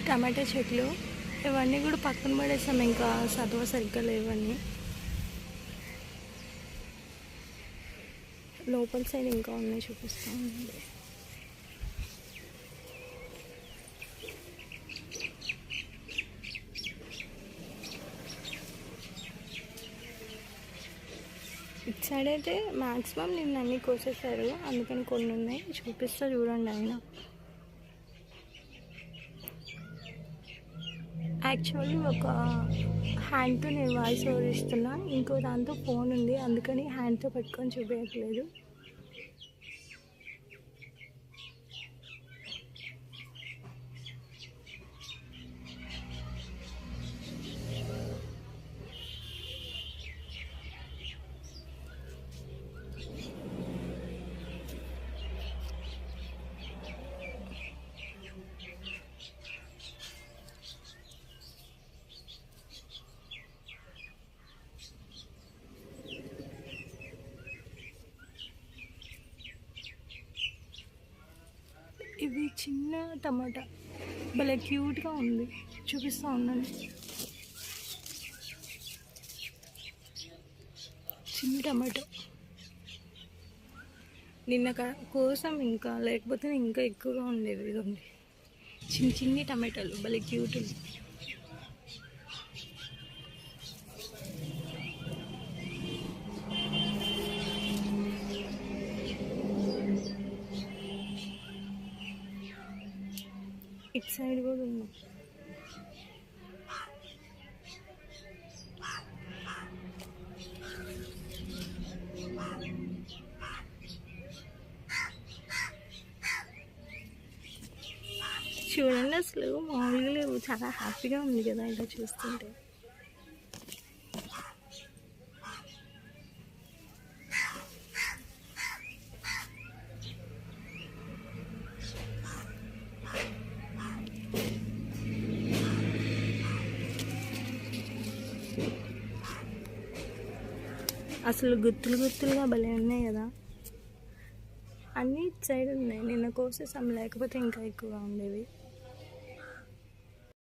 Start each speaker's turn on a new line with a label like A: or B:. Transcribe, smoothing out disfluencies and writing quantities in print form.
A: టమాటా చెట్లు ఇవన్నీ కూడా పక్కన పడేసాం, ఇంకా సత్వ సరిగ్గా లేవన్నీ. లోపల సైడ్ ఇంకా ఉన్నాయి, చూపిస్తామండి. ఇటు సైడ్ అయితే మ్యాక్సిమం నిన్న అన్నీ కోసేసారు, అందుకని కొన్ని ఉన్నాయి, చూపిస్తా చూడండి. ఆయన యాక్చువల్లీ ఒక హ్యాండ్తో నేను వాయిస్ ఓవర్ ఇస్తున్నా, ఇంకో దాంతో ఫోన్ ఉంది, అందుకని హ్యాండ్తో పెట్టుకొని చూపించట్లేదు. ఇది చిన్న టమాటా, భలే క్యూట్గా ఉంది, చూపిస్తూ ఉన్నాను. చిన్న టమాటో నిన్న కోసం, ఇంకా లేకపోతే ఇంకా ఎక్కువగా ఉండేది. ఇది ఉంది, చిన్న చిన్ని టమాటాలు, భలే క్యూట్ ఉంది. ఇటు సైడ్ కూడా ఉన్నాం. చూడండి, అసలు మామూలుగా లేవు, చాలా హ్యాపీగా ఉంది కదా ఇలా చూస్తుంటే. అసలు గుత్తులు గుత్తులుగా భలే ఉన్నాయి కదా, అన్నీ ఇటు సైడ్ ఉన్నాయి. నిన్న కోసేసాం, లేకపోతే ఇంకా ఎక్కువగా ఉండేవి.